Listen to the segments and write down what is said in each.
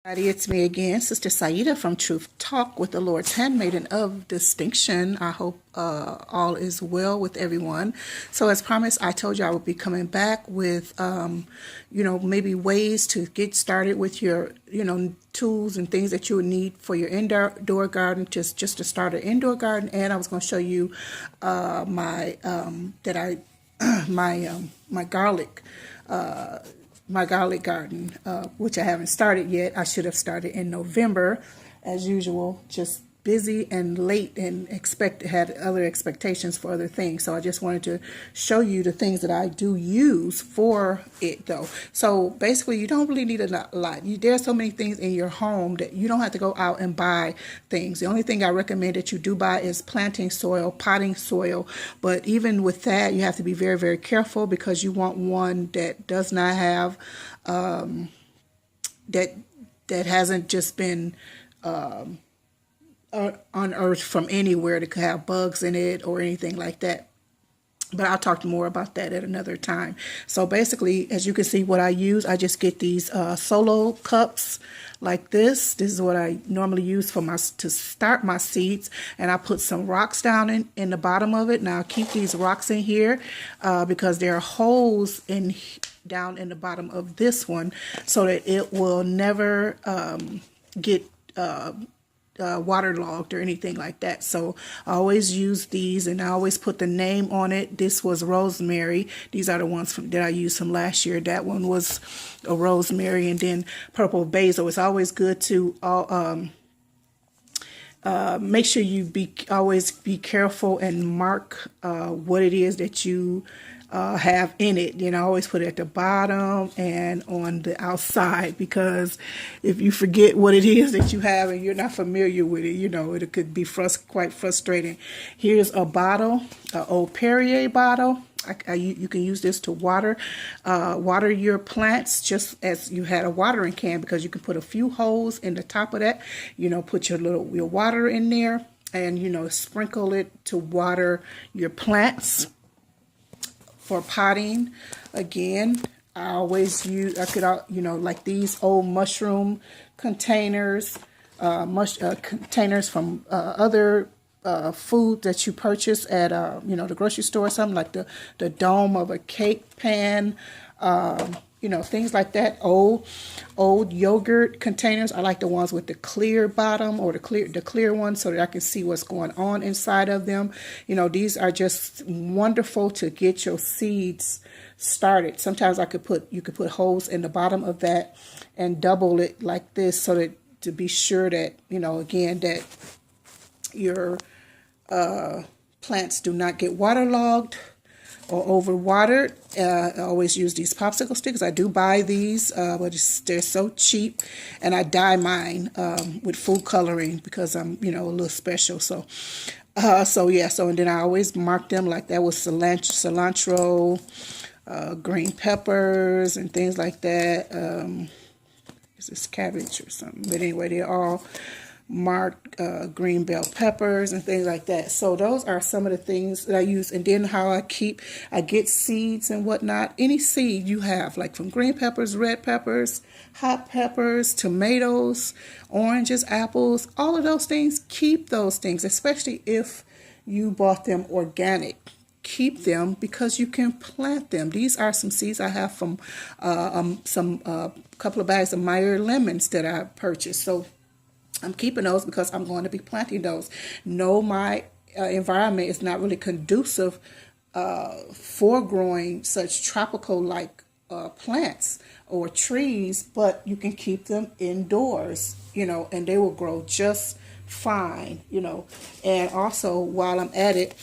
It's me again, Sister Saida from Truth Talk with the Lord's Handmaiden of Distinction. I hope all is well with everyone. So as promised, I told you I would be coming back with, maybe ways to get started with your, tools and things that you would need for your indoor garden, just to start an indoor garden. And I was going to show you my garlic. My garlic garden, which I haven't started yet. I should have started in November, as usual, just busy and late and had other expectations for other things. So I just wanted to show you the things that I do use for it though. So basically you don't really need a lot. There's so many things in your home that you don't have to go out and buy things. The only thing I recommend that you do buy is planting soil, potting soil. But even with that, you have to be very, very careful because you want one that does not have, that hasn't just been, unearthed from anywhere that could have bugs in it or anything like that. But I'll talk more about that at another time. So basically, as you can see, what I use, I just get these solo cups like this. This is what I normally use to start my seeds. And I put some rocks down in the bottom of it. Now, I keep these rocks in here because there are holes down in the bottom of this one so that it will never get waterlogged or anything like that. So I always use these and I always put the name on it. This was rosemary. These are the ones that I used from last year. That one was a rosemary, and then purple basil. It's always good to make sure you always be careful and mark what it is that you have in it. I always put it at the bottom and on the outside, because if you forget what it is that you have and you're not familiar with it, it could be quite frustrating. Here's a bottle, an old Perrier bottle. You can use this to water your plants just as you had a watering can, because you can put a few holes in the top of that. Put your water in there and sprinkle it to water your plants. For potting, again, I always use, like these old mushroom containers, containers from other food that you purchase at, the grocery store, or something like the dome of a cake pan, things like that. Old yogurt containers. I like the ones with the clear bottom, or the clear one, so that I can see what's going on inside of them. These are just wonderful to get your seeds started. Sometimes you could put holes in the bottom of that and double it like this, so that to be sure that, again, that your plants do not get waterlogged or overwatered. I always use these popsicle stickers. I do buy these, but they're so cheap, and I dye mine with food coloring because I'm, a little special. So and then I always mark them like that with cilantro, green peppers, and things like that. Is this cabbage or something? But anyway, they're all marked green bell peppers and things like that. So those are some of the things that I use. And then how I get seeds and whatnot. Any seed you have, like from green peppers, red peppers, hot peppers, tomatoes, oranges, apples, all of those things, keep those things, especially if you bought them organic. Keep them because you can plant them. These are some seeds I have from some couple of bags of Meyer lemons that I purchased. So I'm keeping those because I'm going to be planting those. No, my environment is not really conducive for growing such tropical-like plants or trees, but you can keep them indoors, and they will grow just fine, And also, while I'm at it,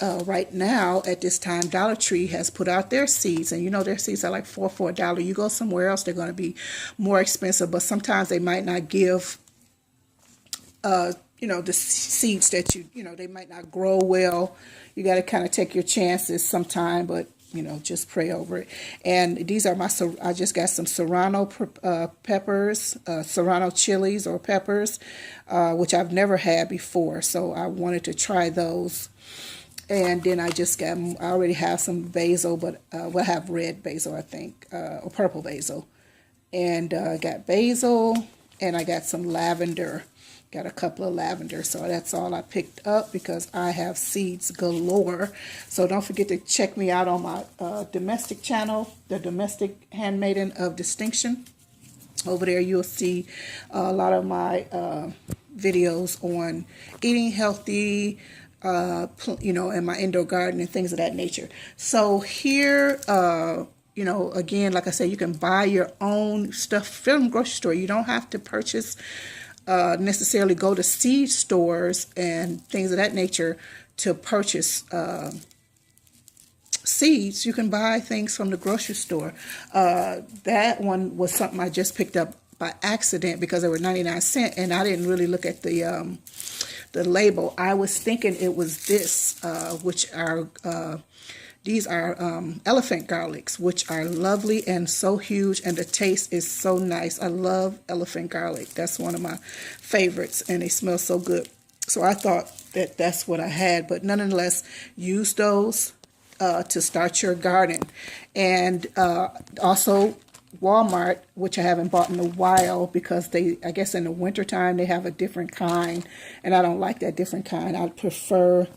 right now at this time, Dollar Tree has put out their seeds, and their seeds are like $4 for $1. You go somewhere else, they're going to be more expensive, but sometimes they might not give the seeds that they might not grow well. You got to kind of take your chances sometime, but just pray over it. And these are I just got some serrano peppers, serrano chilies or peppers, which I've never had before. So I wanted to try those. And then I already have some basil, but we'll have red basil, I think, or purple basil. And got basil, and I got some lavender. Got a couple of lavender, so that's all I picked up because I have seeds galore. So don't forget to check me out on my domestic channel, the Domestic Handmaiden of Distinction. Over there you'll see a lot of my videos on eating healthy, you know, and my indoor garden and things of that nature. So here, you know, again, like I said, you can buy your own stuff from the grocery store. You don't have to purchase, necessarily go to seed stores and things of that nature to purchase seeds. You can buy things from the grocery store. That one was something I just picked up by accident because they were 99 cents, and I didn't really look at the label. I was thinking it was this, which are these are elephant garlics, which are lovely and so huge, and the taste is so nice. I love elephant garlic. That's one of my favorites, and they smell so good. So I thought that that's what I had, but nonetheless, use those to start your garden. And also Walmart, which I haven't bought in a while because they, I guess in the wintertime, they have a different kind, and I don't like that different kind. I prefer,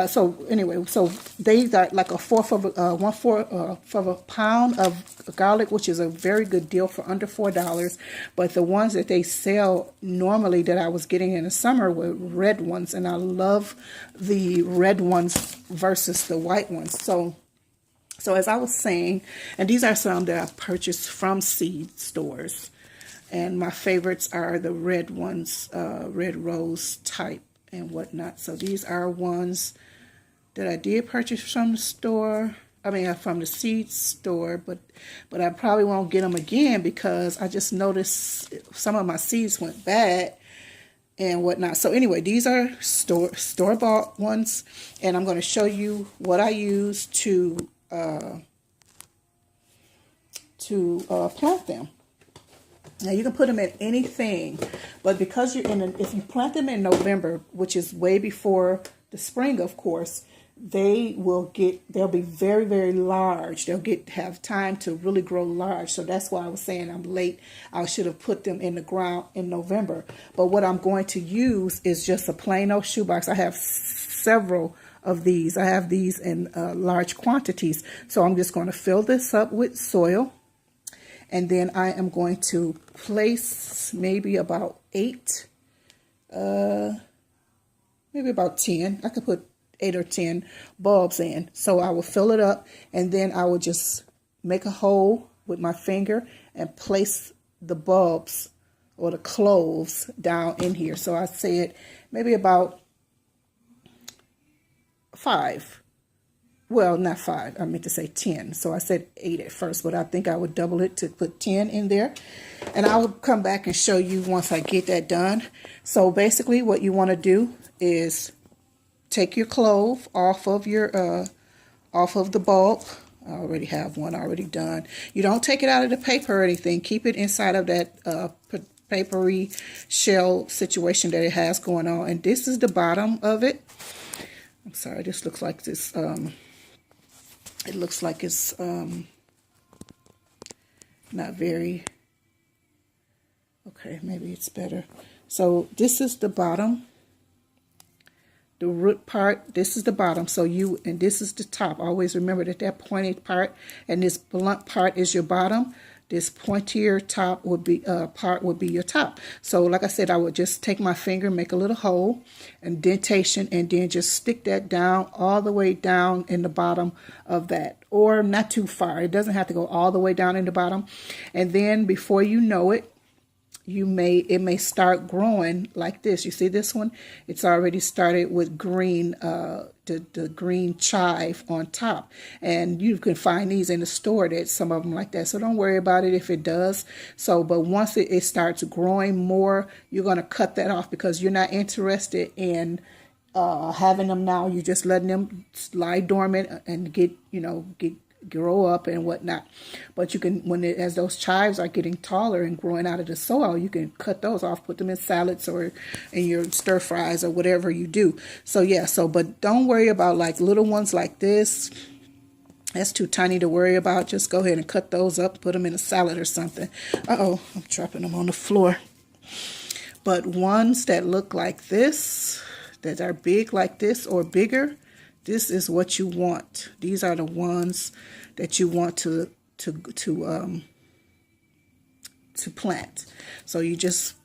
so anyway, so they got like one-fourth of a pound of garlic, which is a very good deal for under $4. But the ones that they sell normally that I was getting in the summer were red ones, and I love the red ones versus the white ones. So as I was saying, and these are some that I purchased from seed stores, and my favorites are the red ones, red rose type and whatnot. So these are ones that I did purchase from the store. I mean, from the seed store, but I probably won't get them again because I just noticed some of my seeds went bad and whatnot. So anyway, these are store-bought ones, and I'm going to show you what I use to plant them. Now you can put them in anything, but because you're if you plant them in November, which is way before the spring, of course, they'll be very, very large. They'll have time to really grow large. So that's why I was saying I'm late. I should have put them in the ground in November. But what I'm going to use is just a plain old shoebox. I have several of these. I have these in large quantities. So I'm just going to fill this up with soil. And then I am going to place maybe about 8, maybe about 10. I could put 8 or 10 bulbs in. So I will fill it up, and then I will just make a hole with my finger and place the bulbs or the cloves down in here. So I said maybe about 5. Well, not 5. I meant to say 10. So I said 8 at first, but I think I would double it to put 10 in there. And I'll come back and show you once I get that done. So basically what you want to do is take your clove off of your off of the bulb. I already have one already done. You don't take it out of the paper or anything. Keep it inside of that papery shell situation that it has going on. And this is the bottom of it. I'm sorry, this looks like this it looks like it's not very, okay, maybe it's better. So this is the bottom, the root part. This is the bottom. So and this is the top. Always remember that pointed part and this blunt part is your bottom. This pointier top would be part would be your top. So like I said, I would just take my finger, make a little hole, indentation, and then just stick that down all the way down in the bottom of that, or not too far. It doesn't have to go all the way down in the bottom. And then before you know it, it may start growing like this. You see this one? It's already started with green, the green chive on top. And you can find these in the store, that some of them like that. So don't worry about it if it does. So, but once it starts growing more, you're going to cut that off because you're not interested in having them now. You're just letting them lie dormant and grow up and whatnot. But you can, as those chives are getting taller and growing out of the soil, you can cut those off, put them in salads or in your stir fries or whatever you do. So yeah, but don't worry about like little ones like this. That's too tiny to worry about. Just go ahead and cut those up, put them in a salad or something. Uh-oh, I'm dropping them on the floor. But ones that look like this, that are big like this or bigger, this is what you want. These are the ones that you want to plant. So you just,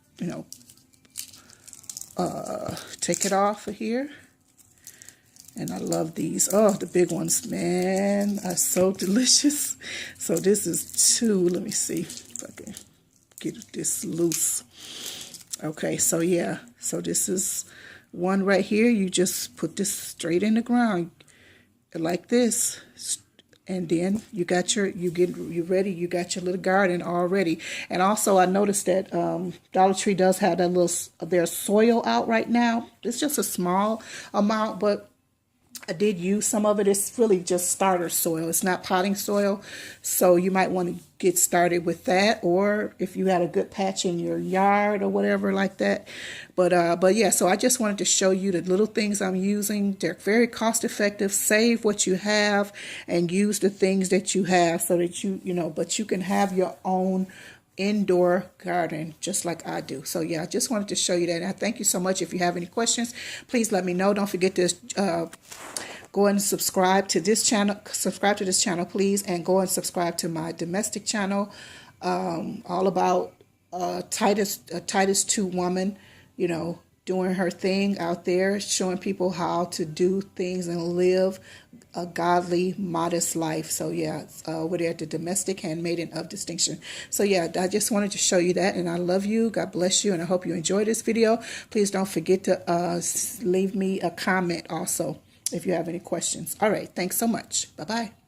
take it off of here. And I love these. Oh, the big ones, man, are so delicious. So this is two. Let me see if I can get this loose. Okay, so yeah. So this is one right here. You just put this straight in the ground like this. And then you got you ready. You got your little garden already. And also I noticed that Dollar Tree does have that their soil out right now. It's just a small amount, but I did use some of it. It's really just starter soil. It's not potting soil. So you might want to get started with that, or if you had a good patch in your yard or whatever like that. But yeah, so I just wanted to show you the little things I'm using. They're very cost effective. Save what you have and use the things that you have so that but you can have your own indoor garden just like I do. So yeah, I just wanted to show you that. And I thank you so much. If you have any questions, please let me know. Don't forget to go and subscribe to this channel. Subscribe to this channel, please, and go and subscribe to my domestic channel, all about Titus 2 woman, doing her thing out there, showing people how to do things and live a godly, modest life. So yeah, over there at the Domestic Handmaiden of Distinction. So yeah, I just wanted to show you that, and I love you. God bless you, and I hope you enjoyed this video. Please don't forget to leave me a comment also if you have any questions. All right, thanks so much. Bye-bye.